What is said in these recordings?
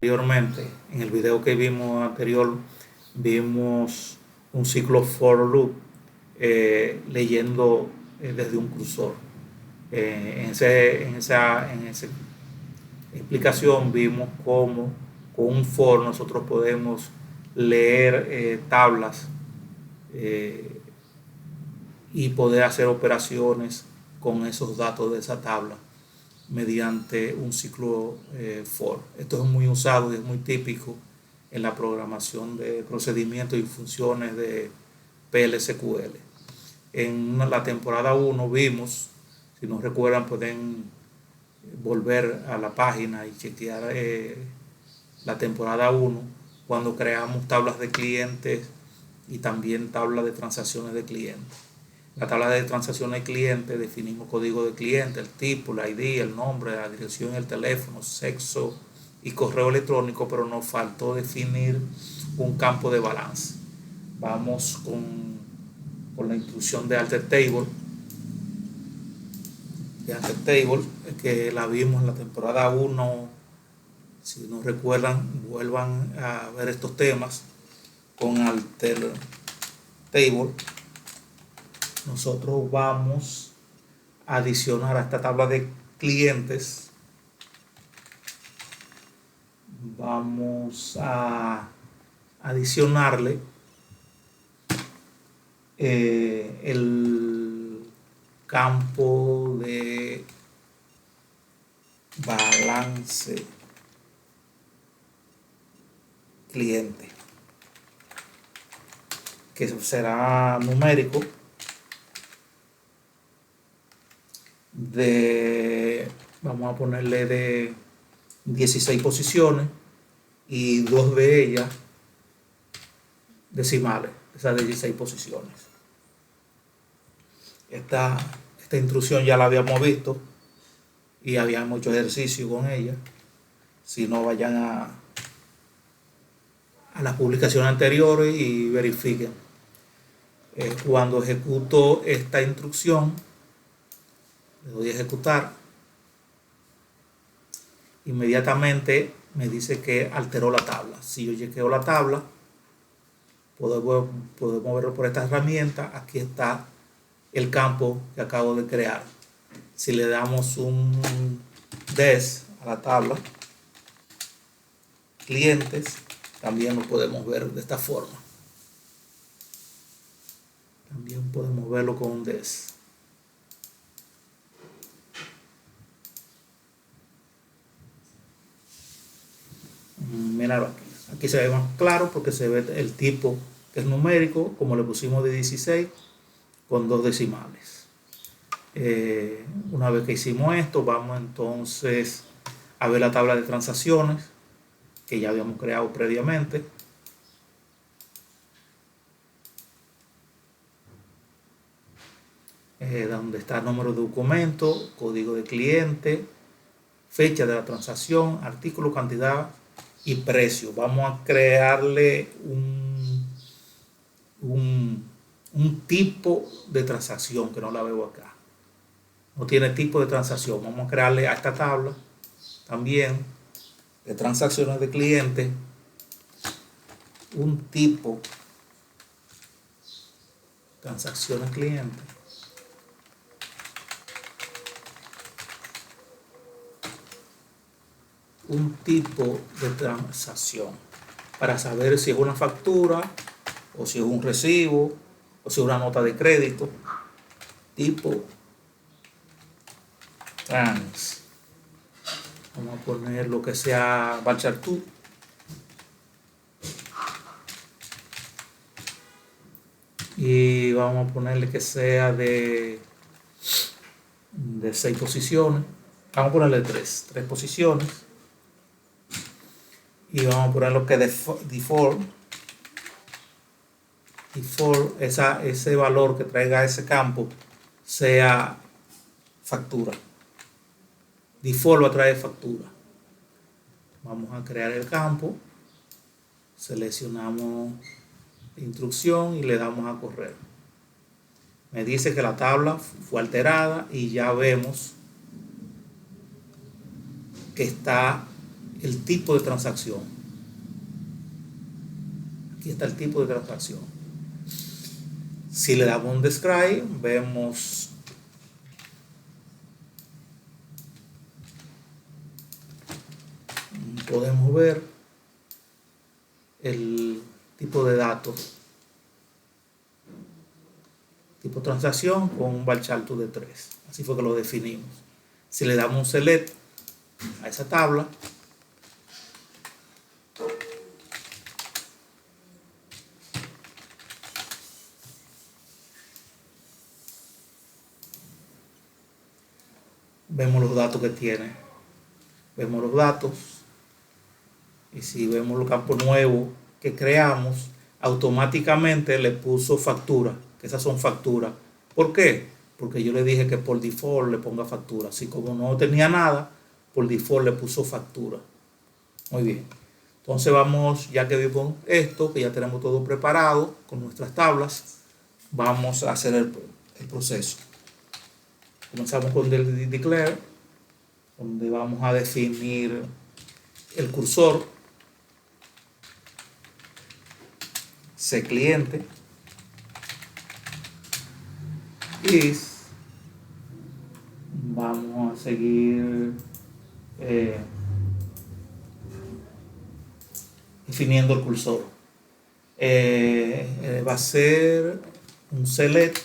Anteriormente, en el video que vimos anterior, vimos un ciclo for loop leyendo desde un cursor. En esa explicación vimos cómo con un for nosotros podemos leer tablas eh, y poder hacer operaciones con esos datos de esa tabla mediante un ciclo for. Esto es muy usado y es muy típico en la programación de procedimientos y funciones de PLSQL. En la temporada 1 vimos, si no recuerdan pueden volver a la página y chequear la temporada 1 cuando creamos tablas de clientes y también tablas de transacciones de clientes. La tabla de transacciones de cliente definimos código de cliente, el tipo, la ID, el nombre, la dirección, el teléfono, sexo y correo electrónico, pero nos faltó definir un campo de balance. Vamos con la instrucción de alter table, que la vimos en la temporada 1. Si no recuerdan, vuelvan a ver estos temas con alter table. Nosotros vamos a adicionar a esta tabla de clientes, vamos a adicionarle el campo de balance cliente, que será numérico, vamos a ponerle de 16 posiciones y dos de ellas decimales, esas 16 posiciones. Esta instrucción ya la habíamos visto y habíamos hecho ejercicio con ella. Si no, vayan a las publicaciones anteriores y verifiquen. Cuando ejecuto esta instrucción, le doy a ejecutar, inmediatamente me dice que alteró la tabla. Si yo chequeo la tabla, puedo moverlo por esta herramienta. Aquí está el campo que acabo de crear. Si le damos un des a la tabla clientes, también lo podemos ver de esta forma. También podemos verlo con un des. Mira, aquí se ve más claro porque se ve el tipo que es numérico, como le pusimos de 16 con dos decimales. Una vez que hicimos esto, vamos entonces a ver la tabla de transacciones que ya habíamos creado previamente. Donde está el número de documento, código de cliente, fecha de la transacción, artículo, cantidad y precio. Vamos a crearle un tipo de transacción que no la veo acá. No tiene tipo de transacción. Vamos a crearle a esta tabla también de transacciones de cliente un tipo transacciones cliente. Un tipo de transacción para saber si es una factura o si es un recibo o si es una nota de crédito. Tipo trans. Vamos a poner lo que sea Bachartú. Y vamos a ponerle que sea de 6 posiciones. Vamos a ponerle 3 posiciones. Y vamos a poner lo que default, ese valor que traiga ese campo sea factura. Default va a traer factura. Vamos a crear el campo, seleccionamos instrucción y le damos a correr. Me dice que la tabla fue alterada y ya vemos que está el tipo de transacción. Aquí está el tipo de transacción. Si le damos un describe, vemos podemos ver el tipo de datos, tipo transacción con un bar chart de 3. Así fue que lo definimos. Si le damos un select a esa tabla, vemos los datos que tiene. Vemos los datos. Y si vemos los campos nuevos que creamos, automáticamente le puso factura, que esas son facturas. ¿Por qué? Porque yo le dije que por default le ponga factura. Así como no tenía nada, por default le puso factura. Muy bien. Entonces vamos, ya que vimos esto, que ya tenemos todo preparado con nuestras tablas, vamos a hacer el proceso. Comenzamos con el declare, donde vamos a definir el cursor, cliente, is, vamos a seguir definiendo el cursor. Va a ser un select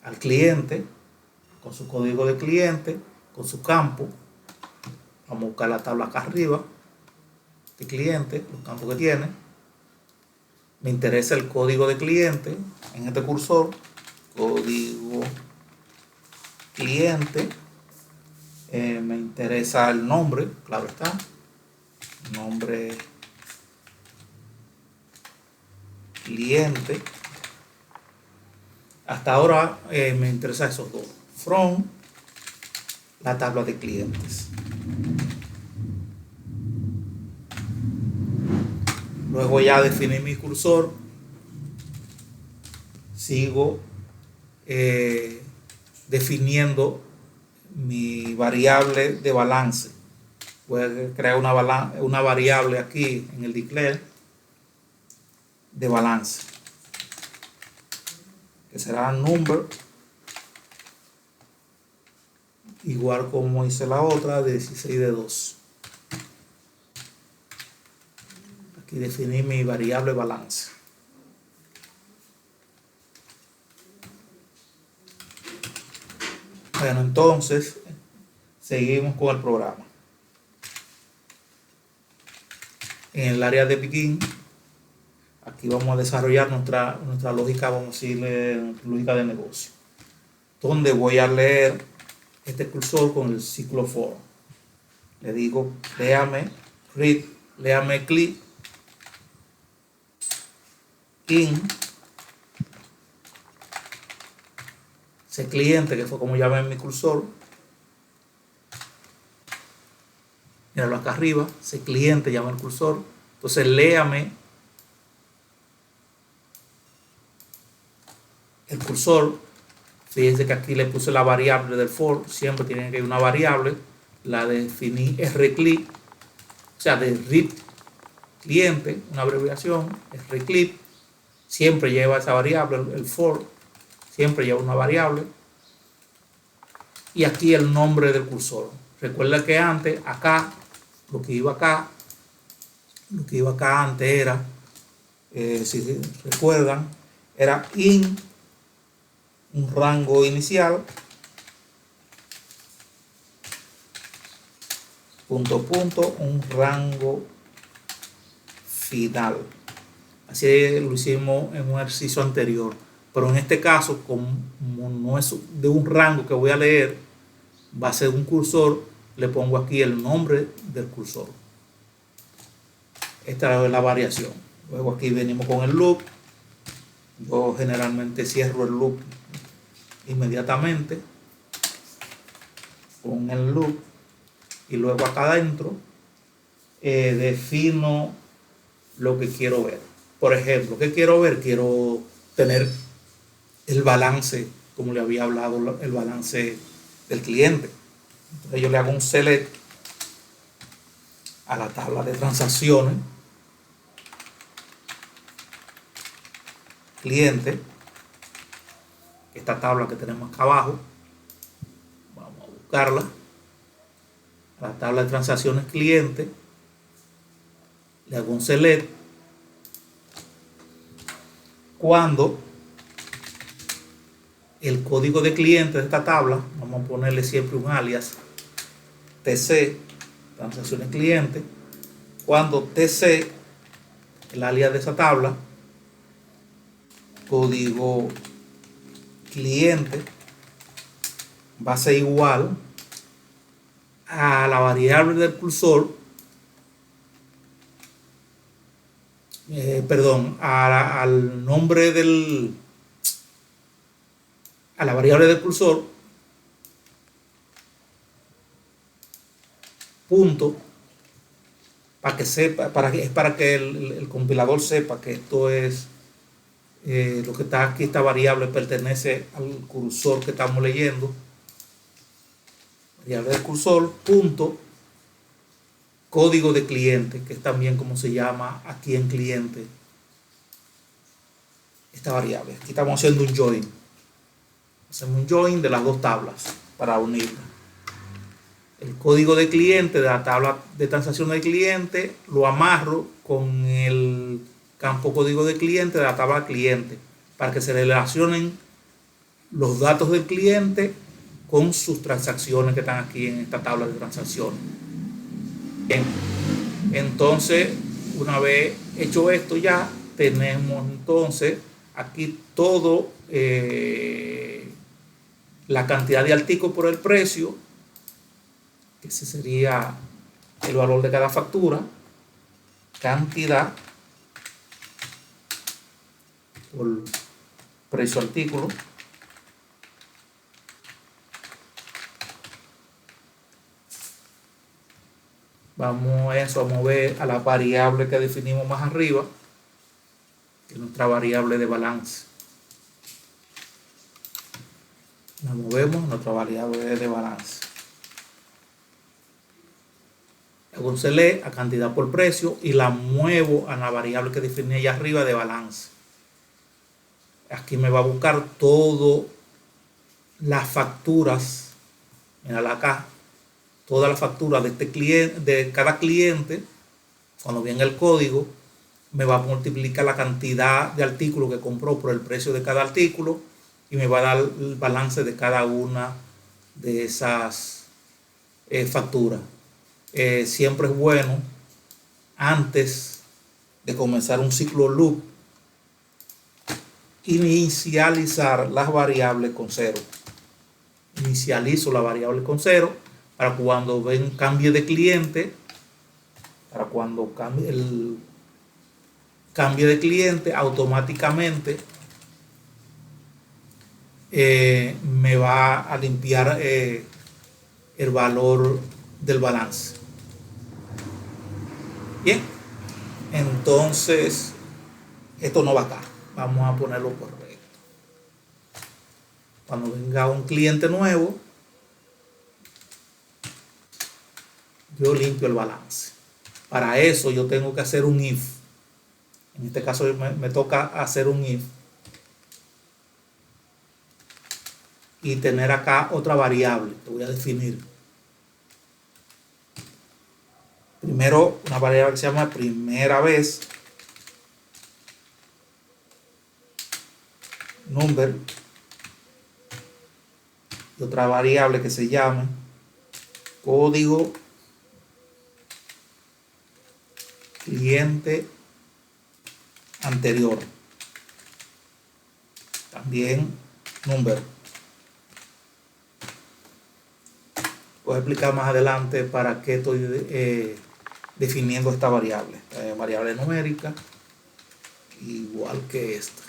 al cliente con su código de cliente, con su campo. Vamos a buscar la tabla acá arriba de cliente, los campos que tiene. Me interesa el código de cliente en este cursor, código cliente. Me interesa el nombre, claro está, nombre cliente. Hasta ahora me interesa esos dos, from la tabla de clientes. Luego ya definí mi cursor, sigo definiendo mi variable de balance. Voy a crear una variable aquí en el declare de balance, que será number, igual como hice la otra, de 16 de 2. Aquí definí mi variable balance. Bueno, entonces seguimos con el programa. En el área de begin, aquí vamos a desarrollar nuestra lógica, vamos a decirle lógica de negocio, donde voy a leer este cursor con el ciclo for. Le digo, léame read, léame click in ese cliente, que fue como llamé en mi cursor. Míralo acá arriba, ese cliente llama el cursor. Entonces léame el cursor. Fíjense que aquí le puse la variable del for. Siempre tiene que ir una variable. La definí rclip, o sea, de read cliente, una abreviación, rclip. Siempre lleva esa variable, el for. Siempre lleva una variable. Y aquí el nombre del cursor. Recuerda que antes, acá, lo que iba acá antes era, si recuerdan, era in, un rango inicial, punto, un rango final. Así lo hicimos en un ejercicio anterior. Pero en este caso, como no es de un rango que voy a leer, va a ser un cursor, le pongo aquí el nombre del cursor. Esta es la variación. Luego aquí venimos con el loop. Yo generalmente cierro el loop inmediatamente con el loop. Y luego acá adentro defino lo que quiero ver. Por ejemplo, ¿qué quiero ver? Quiero tener el balance, como le había hablado, el balance del cliente. Entonces yo le hago un select a la tabla de transacciones, cliente, esta tabla que tenemos acá abajo, vamos a buscarla, a la tabla de transacciones cliente, le hago un select, cuando el código de cliente de esta tabla, vamos a ponerle siempre un alias, TC, transacciones cliente, cuando TC, el alias de esa tabla, código cliente, va a ser igual a la variable del cursor, al nombre a la variable del cursor, punto, para que sepa, para que el compilador sepa que esto es lo que está aquí, esta variable pertenece al cursor que estamos leyendo. Variable del cursor, punto, código de cliente, que es también como se llama aquí en cliente esta variable. Aquí estamos haciendo un join. Hacemos un join de las dos tablas para unirlas. El código de cliente de la tabla de transacción del cliente lo amarro con el campo código de cliente de la tabla cliente para que se relacionen los datos del cliente con sus transacciones que están aquí en esta tabla de transacciones. Bien, entonces una vez hecho esto ya tenemos entonces aquí todo la cantidad de artículos por el precio, que ese sería el valor de cada factura, cantidad por precio artículo, vamos a mover a la variable que definimos más arriba, que es nuestra variable de balance. La movemos a nuestra variable de balance. Hago un select a cantidad por precio y la muevo a la variable que definí allá arriba de balance. Aquí me va a buscar todas las facturas, mírala acá, todas las facturas de este cliente, de cada cliente. Cuando venga el código, me va a multiplicar la cantidad de artículos que compró por el precio de cada artículo y me va a dar el balance de cada una de esas facturas. Siempre es bueno, antes de comenzar un ciclo loop, inicializar las variables con 0. Inicializo la variable con 0 para cuando ven cambio de cliente, para cuando cambie el cambio de cliente, automáticamente me va a limpiar el valor del balance. Bien, entonces esto no va acá, vamos a ponerlo correcto. Cuando venga un cliente nuevo, yo limpio el balance. Para eso yo tengo que hacer un if. En este caso me toca hacer un if y tener acá otra variable que voy a definir. Primero una variable que se llama primera vez, number, y otra variable que se llama código cliente anterior, también number. Voy a explicar más adelante para qué estoy definiendo esta variable. Variable numérica, igual que esta,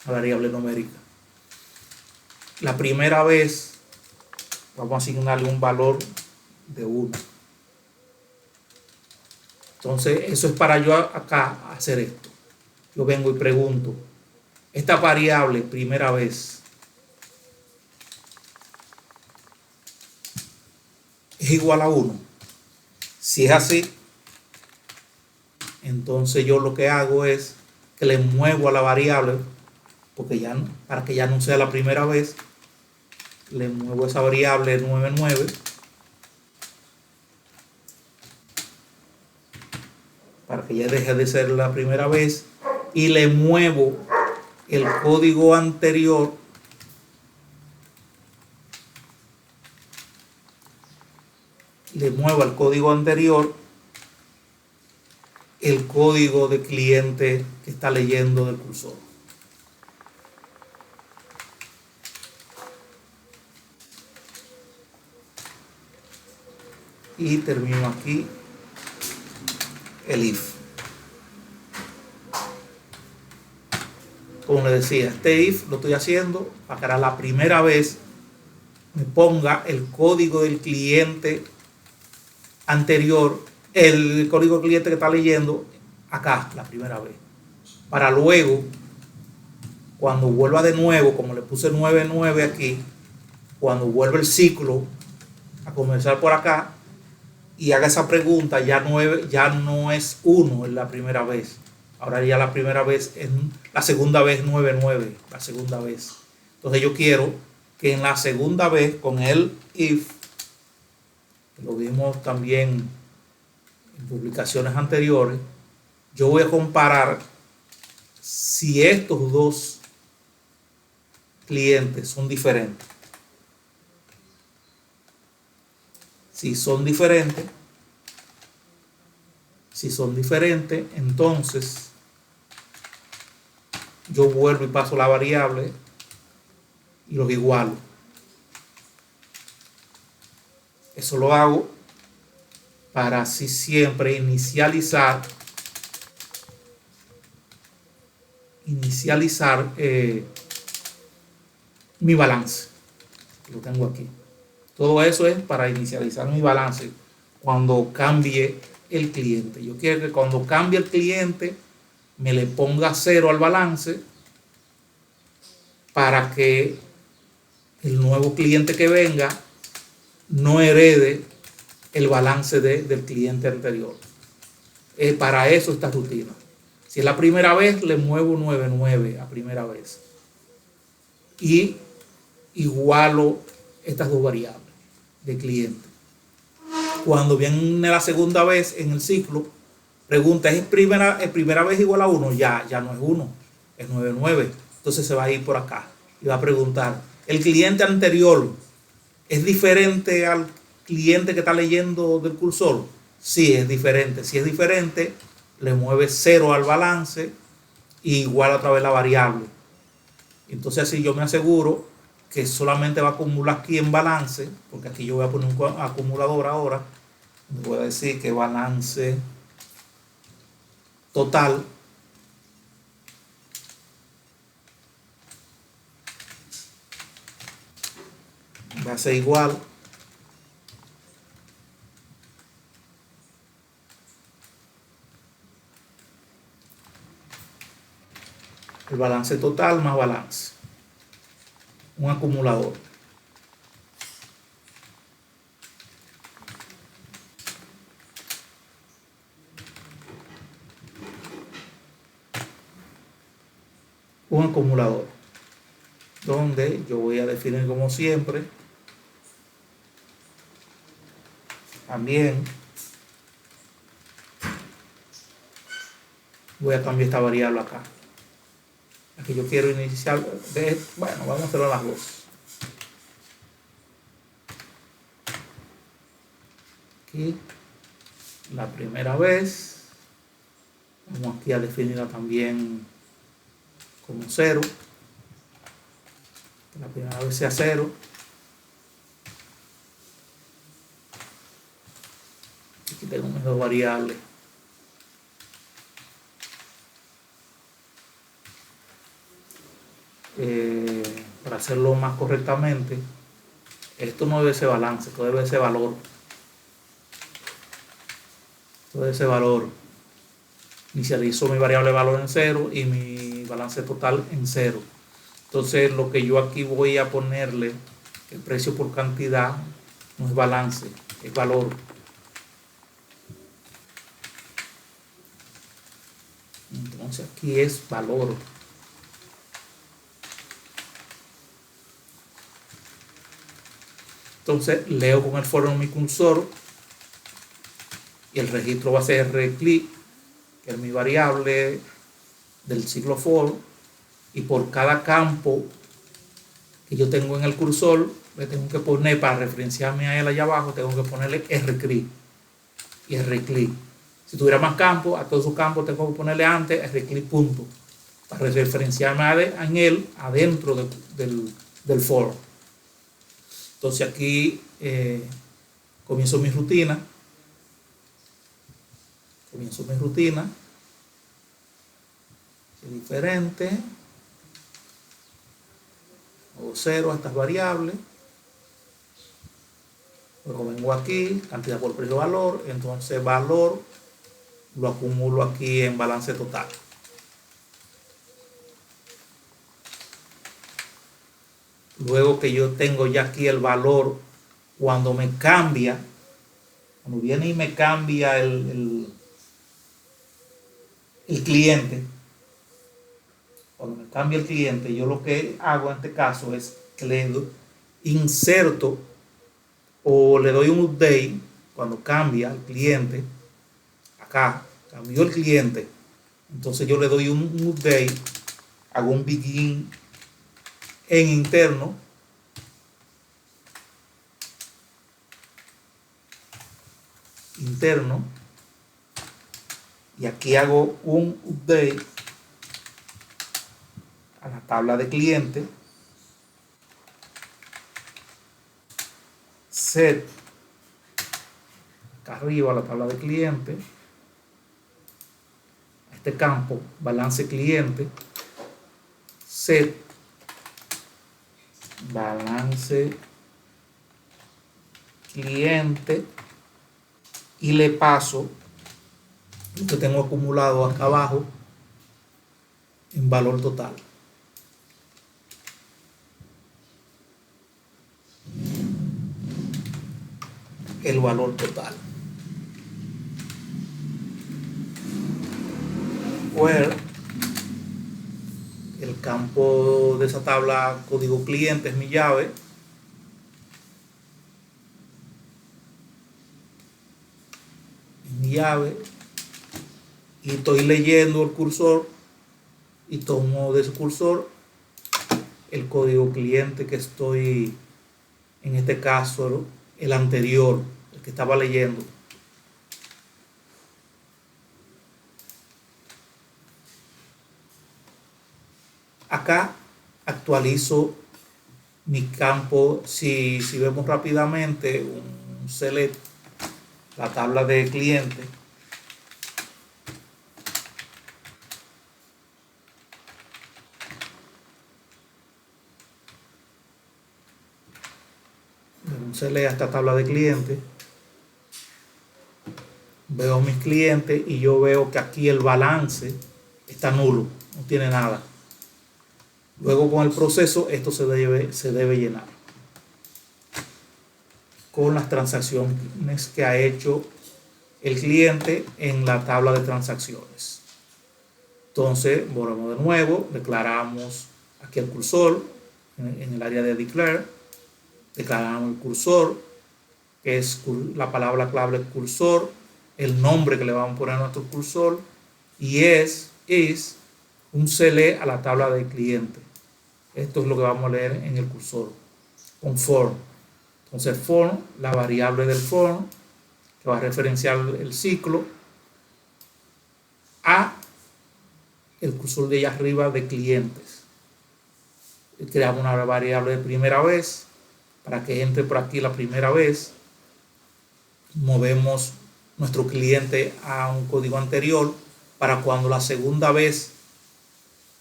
la variable numérica. La primera vez vamos a asignarle un valor de 1. Entonces eso es para yo acá hacer esto. Yo vengo y pregunto, esta variable primera vez, es igual a 1. Si es así, entonces yo lo que hago es que le muevo a la variable, porque ya para que ya no sea la primera vez, le muevo esa variable 99 para que ya deje de ser la primera vez, y le muevo el código anterior al código anterior el código de cliente que está leyendo del cursor. Y termino aquí el if. Como les decía, este if lo estoy haciendo para que a la primera vez me ponga el código del cliente anterior, el código del cliente que está leyendo acá la primera vez, para luego, cuando vuelva de nuevo, como le puse 99 aquí, cuando vuelva el ciclo a comenzar por acá y haga esa pregunta, ya no es 1 en la primera vez, ahora ya la primera vez, la segunda vez 99, la segunda vez. Entonces yo quiero que en la segunda vez, con el if, lo vimos también en publicaciones anteriores, yo voy a comparar si estos dos clientes son diferentes. Si son diferentes, entonces yo vuelvo y paso la variable y los igualo. Eso lo hago para así siempre inicializar mi balance. Lo tengo aquí. Todo eso es para inicializar mi balance cuando cambie el cliente. Yo quiero que cuando cambie el cliente me le ponga 0 al balance para que el nuevo cliente que venga no herede el balance del cliente anterior. Para eso esta rutina. Si es la primera vez, le muevo 99 a primera vez. Y igualo estas dos variables de cliente. Cuando viene la segunda vez en el ciclo, pregunta, ¿es primera vez igual a 1? Ya no es 1, es 99. Entonces se va a ir por acá y va a preguntar, ¿el cliente anterior es diferente al cliente que está leyendo del cursor? Sí, es diferente. Si es diferente, le mueve 0 al balance y igual otra vez la variable. Entonces así yo me aseguro que solamente va a acumular aquí en balance, porque aquí yo voy a poner un acumulador ahora. Voy a decir que balance total va a ser igual el balance total más balance, un acumulador. Un acumulador donde yo voy a definir, como siempre, también voy a cambiar esta variable acá. Aquí yo quiero iniciar, bueno, vamos a hacerlo a las dos. Aquí, la primera vez, vamos aquí a definirla también como 0. Que la primera vez sea 0. Aquí tengo mis dos variables. Para hacerlo más correctamente, esto no debe ser balance, esto debe ser valor. Esto debe ser valor. Inicializo mi variable valor en 0 y mi balance total en 0. Entonces lo que yo aquí voy a ponerle, el precio por cantidad, no es balance, es valor. Entonces aquí es valor. Entonces leo con el for en mi cursor y el registro va a ser rclick, que es mi variable del ciclo for, y por cada campo que yo tengo en el cursor le tengo que poner, para referenciarme a él allá abajo, tengo que ponerle rclick y rclick. Si tuviera más campos, a todos esos campos tengo que ponerle antes rclick punto, para referenciarme en él adentro del for. Entonces aquí comienzo mi rutina. Es diferente. Hago 0 a estas variables. Luego vengo aquí, cantidad por precio valor. Entonces valor lo acumulo aquí en balance total. Luego que yo tengo ya aquí el valor, cuando me cambia, cuando viene y me cambia el cliente, cuando me cambia el cliente, yo lo que hago en este caso es que le inserto o le doy un update cuando cambia el cliente. Acá cambió el cliente, entonces yo le doy un update, hago un begin en interno, y aquí hago un update a la tabla de cliente, set acá arriba a la tabla de cliente, a este campo balance cliente, set balance cliente, y le paso lo que tengo acumulado acá abajo en valor total. El valor total. Where el campo de esa tabla código cliente es mi llave. Y estoy leyendo el cursor y tomo de ese cursor el código cliente que estoy, en este caso el anterior, el que estaba leyendo. Acá actualizo mi campo. Si vemos rápidamente un select, la tabla de cliente, se lee esta tabla de clientes, veo mis clientes y yo veo que aquí el balance está nulo, no tiene nada. Luego con el proceso esto se debe llenar con las transacciones que ha hecho el cliente en la tabla de transacciones. Entonces volvemos de nuevo, declaramos aquí el cursor en el área de declare, declaramos el cursor, que es la palabra clave cursor, el nombre que le vamos a poner a nuestro cursor, y es un select a la tabla de cliente. Esto es lo que vamos a leer en el cursor con for. Entonces for, la variable del for, que va a referenciar el ciclo, a el cursor de allá arriba de clientes. Creamos una variable de primera vez para que entre por aquí la primera vez. Movemos nuestro cliente a un código anterior para cuando la segunda vez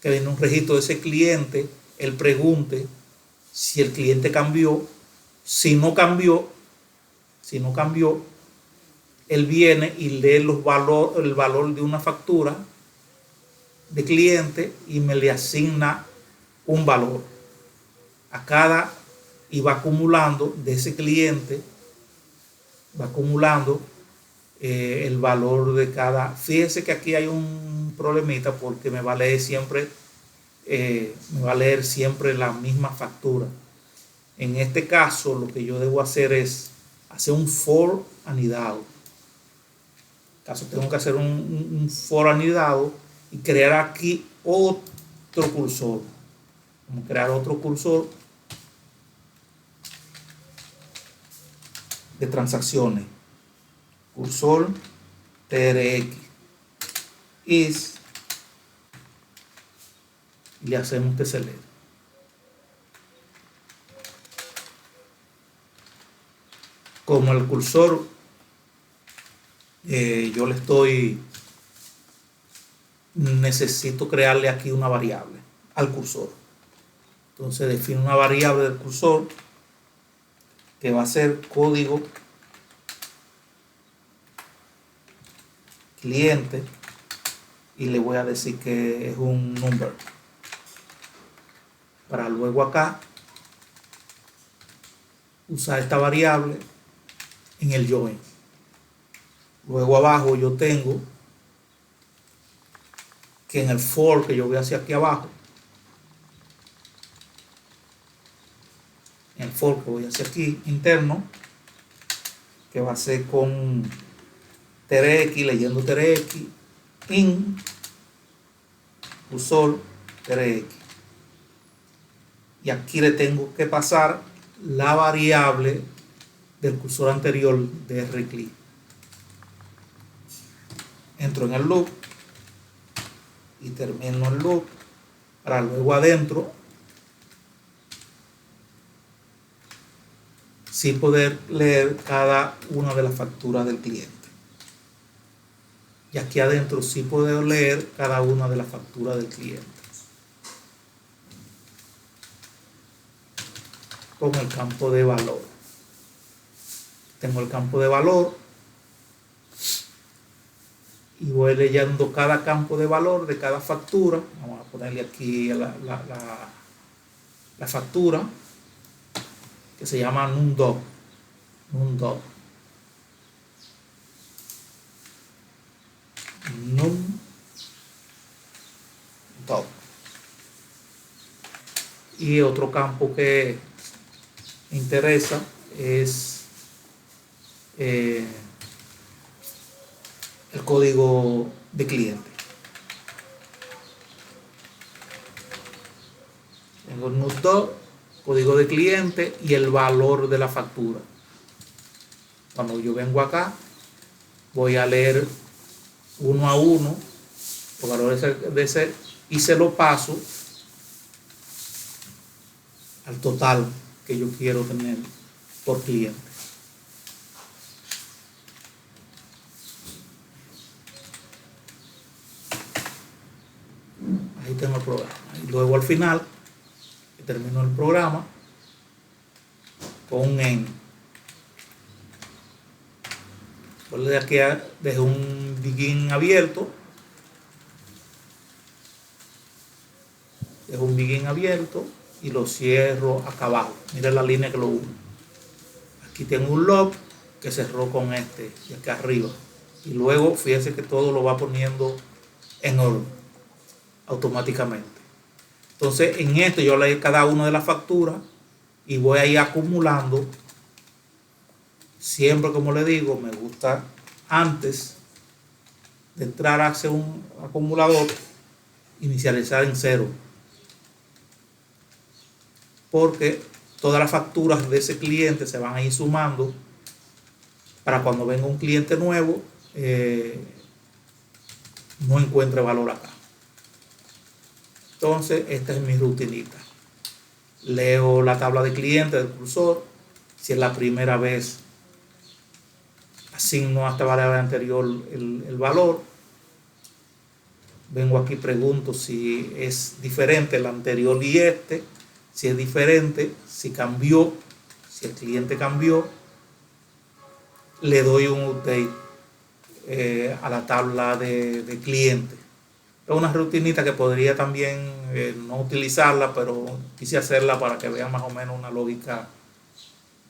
que viene un registro de ese cliente, él pregunte si el cliente cambió. Si no cambió, él viene y lee el valor de una factura de cliente y me le asigna un valor a cada, y va acumulando de ese cliente va acumulando el valor de cada. Fíjese que aquí hay un problemita porque me va a leer siempre la misma factura. En este caso, lo que yo debo hacer es hacer un for anidado. En caso tengo que hacer un for anidado y crear aquí otro cursor. Vamos a crear otro cursor de transacciones. Cursor TRX is y le hacemos que se lea. Como el cursor yo le necesito crearle aquí una variable al cursor. Entonces defino una variable del cursor que va a ser código cliente y le voy a decir que es un number, para luego acá usar esta variable en el join. Luego abajo yo tengo que en el for que yo voy hacia aquí abajo, en el for que voy hacia aquí interno, que va a ser con TRX, leyendo TRX, in cursor TRX. Y aquí le tengo que pasar la variable del cursor anterior de rclick. Entro en el loop y termino el loop para luego adentro sí poder leer cada una de las facturas del cliente. Y aquí adentro sí poder leer cada una de las facturas del cliente. Con el campo de valor. Tengo el campo de valor y voy leyendo cada campo de valor de cada factura. Vamos a ponerle aquí la factura que se llama num.doc. num.doc. Y otro campo que me interesa es el código de cliente. Tengo el num.doc, código de cliente y el valor de la factura. Cuando yo vengo acá, voy a leer uno a uno los valores de ese y se lo paso al total que yo quiero tener por cliente. Ahí tengo el programa. Y luego al final termino el programa con un end. De aquí dejo un begin abierto. Dejo un begin abierto y lo cierro acá abajo. Miren la línea que lo une. Aquí tengo un log que cerró con este y acá arriba. Y luego fíjense que todo lo va poniendo en orden automáticamente. Entonces en esto yo leo cada una de las facturas y voy a ir acumulando. Siempre, como le digo, me gusta antes de entrar hacia un acumulador inicializar en 0, porque todas las facturas de ese cliente se van a ir sumando para cuando venga un cliente nuevo no encuentre valor acá. Entonces esta es mi rutinita. Leo la tabla de clientes del cursor. Si es la primera vez, asigno a esta variable anterior el valor. Vengo aquí, pregunto si es diferente el anterior y este. Si es diferente, si cambió, si el cliente cambió, le doy un update a la tabla de cliente. Es una rutinita que podría también no utilizarla, pero quise hacerla para que vean más o menos una lógica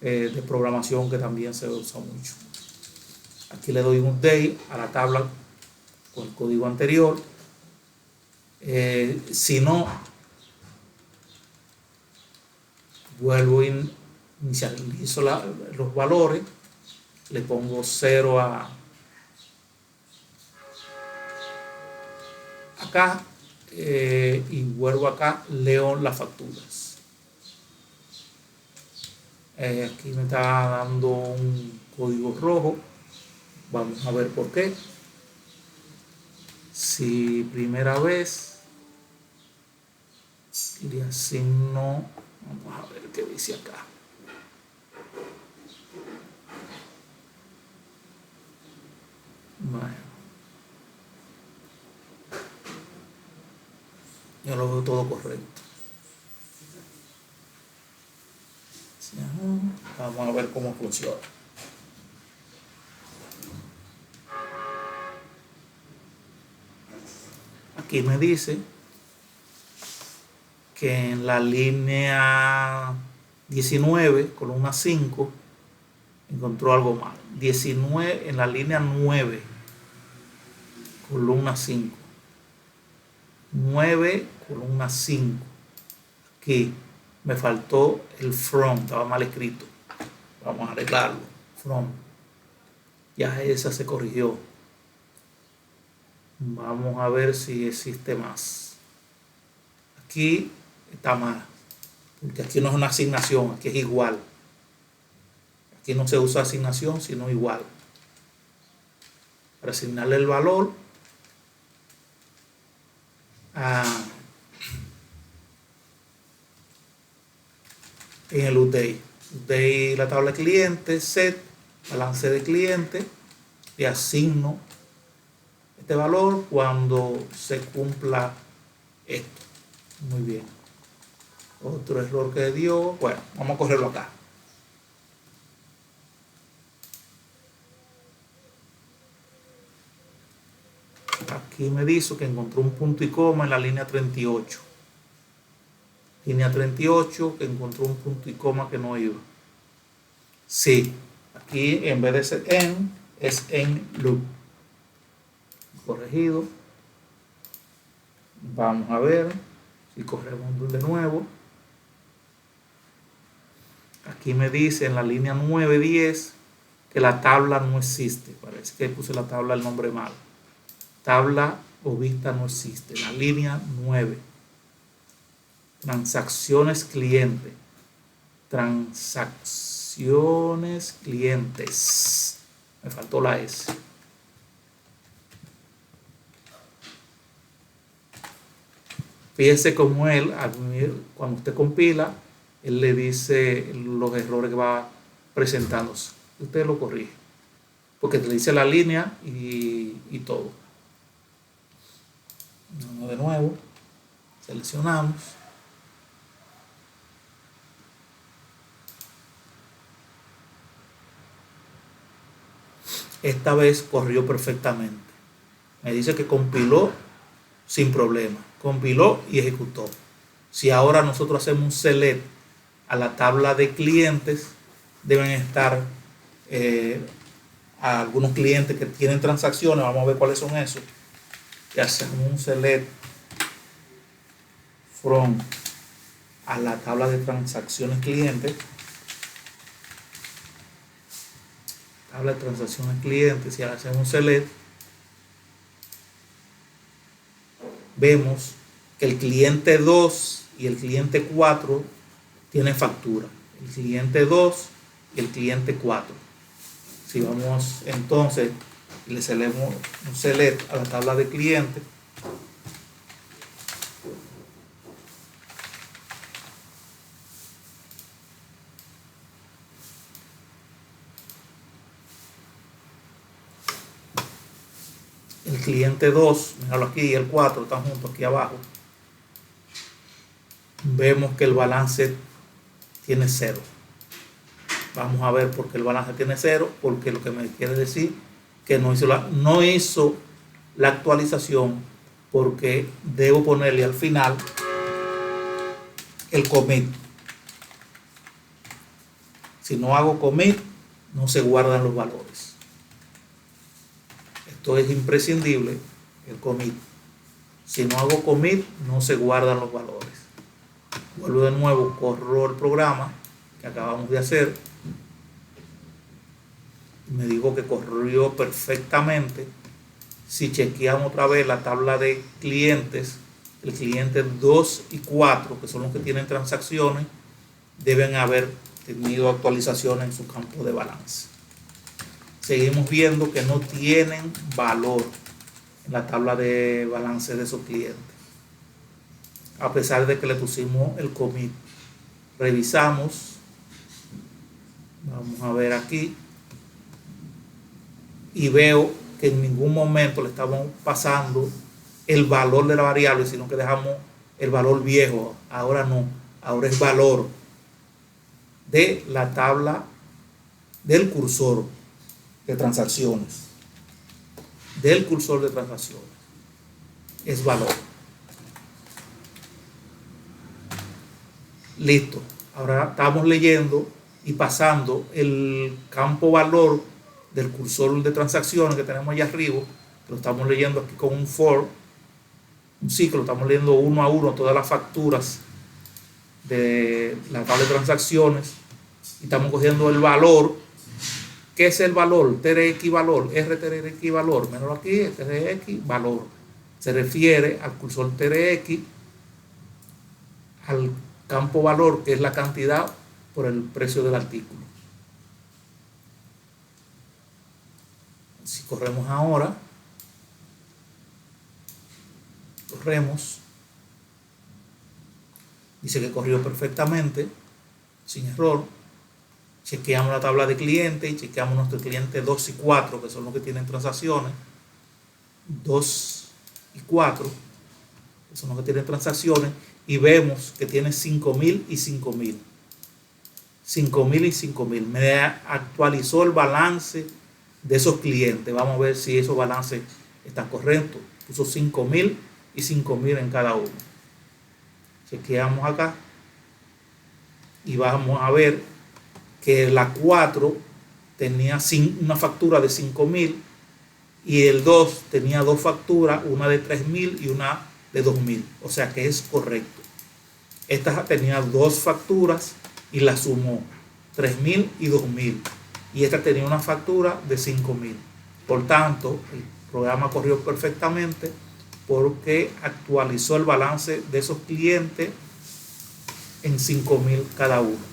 de programación que también se usa mucho. Aquí le doy un update a la tabla con el código anterior. Si no, vuelvo y inicializo los valores, le pongo 0 acá y vuelvo acá, leo las facturas. Aquí me está dando un código rojo, vamos a ver por qué. Si primera vez le asigno, vamos a ver qué dice acá. Bueno, yo lo veo todo correcto. Vamos a ver cómo funciona. Aquí me dice que en la línea 19, columna 5, encontró algo mal. 19 en la línea 9, columna 5. 9, columna 5. Aquí me faltó el from, estaba mal escrito. Vamos a arreglarlo. From. Ya esa se corrigió. Vamos a ver si existe más. Aquí está mal, porque aquí no es una asignación, aquí es igual. Aquí no se usa asignación, sino igual. Para asignarle el valor en el update. Update la tabla de cliente, set, balance de cliente, y asigno este valor cuando se cumpla esto. Muy bien. Otro error que dio. Bueno, vamos a correrlo acá. Aquí me dice que encontró un punto y coma en la línea 38. Línea 38 que encontró un punto y coma que no iba. Sí, aquí en vez de ser en, es en loop. Corregido. Vamos a ver si corremos de nuevo. Aquí me dice en la línea 910 que la tabla no existe. Parece que puse la tabla el nombre mal. Tabla o vista no existe. La línea 9. Transacciones cliente. Transacciones clientes. Me faltó la S. Fíjese cómo él, cuando usted compila, él le dice los errores que va presentándose. Usted lo corrige. Porque le dice la línea y todo. Vamos de nuevo. Seleccionamos. Esta vez corrió perfectamente. Me dice que compiló sin problema. Compiló y ejecutó. Si ahora nosotros hacemos un select a la tabla de clientes, deben estar algunos clientes que tienen transacciones. Vamos a ver cuáles son esos. Y hacemos un select from a la tabla de transacciones clientes. Tabla de transacciones clientes. Si hacemos un select, vemos que el cliente 2 y el cliente 4 tienen factura. El cliente 2 y el cliente 4. Si vamos entonces y le hacemos un select a la tabla de clientes, el cliente 2, míralo aquí, y el 4 están juntos aquí abajo. Vemos que el balance tiene 0. Vamos a ver por qué el balance tiene 0, porque lo que me quiere decir que no hizo la actualización, porque debo ponerle al final el commit. Si no hago commit, no se guardan los valores. Esto es imprescindible, el commit. Si no hago commit, no se guardan los valores. Vuelvo de nuevo, corro el programa que acabamos de hacer. Me digo que corrió perfectamente. Si chequeamos otra vez la tabla de clientes, el cliente 2 y 4, que son los que tienen transacciones, deben haber tenido actualizaciones en su campo de balance. Seguimos viendo que no tienen valor en la tabla de balance de esos clientes, a pesar de que le pusimos el commit. Revisamos, vamos a ver aquí, y veo que en ningún momento le estamos pasando el valor de la variable, sino que dejamos el valor viejo. Ahora no, ahora es valor de la tabla del cursor de transacciones. Del cursor de transacciones es valor. Listo. Ahora estamos leyendo y pasando el campo valor del cursor de transacciones que tenemos allá arriba. Lo estamos leyendo aquí con un for, un ciclo. Estamos leyendo uno a uno todas las facturas de la tabla de transacciones y estamos cogiendo el valor. ¿Qué es el valor? TRX valor, RTRX valor. Menos aquí, TRX valor. Se refiere al cursor TRX, al campo valor, que es la cantidad por el precio del artículo. Si corremos ahora, corremos, dice que corrió perfectamente, sin error. Chequeamos la tabla de clientes y chequeamos nuestro cliente 2 y 4, que son los que tienen transacciones. 2 y 4, que son los que tienen transacciones, y vemos que tiene 5.000 y 5.000. 5.000 y 5.000. Me actualizó el balance de esos clientes. Vamos a ver si esos balances están correctos. Puso 5.000 y 5.000 en cada uno. Chequeamos acá y vamos a ver que la 4 tenía una factura de 5.000 y el 2 tenía dos facturas, una de 3.000 y una de 2.000. O sea que es correcto. Esta tenía dos facturas y la sumó, 3.000 y 2.000. Y esta tenía una factura de 5.000. Por tanto, el programa corrió perfectamente porque actualizó el balance de esos clientes en 5.000 cada uno.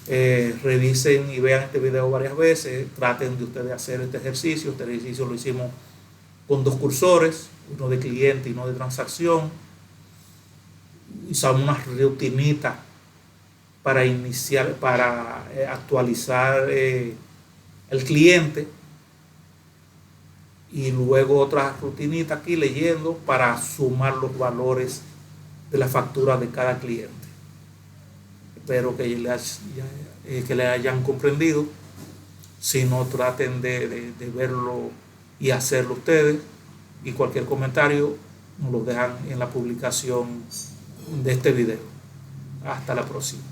Revisen y vean este video varias veces. Traten de ustedes hacer este ejercicio. Este ejercicio lo hicimos con dos cursores, uno de cliente y uno de transacción. Usamos una rutinita para iniciar, para actualizar el cliente, y luego otra rutinita aquí leyendo para sumar los valores de la factura de cada cliente. Espero que le hayan comprendido. Si no, traten de verlo y hacerlo ustedes, y cualquier comentario nos lo dejan en la publicación de este video. Hasta la próxima.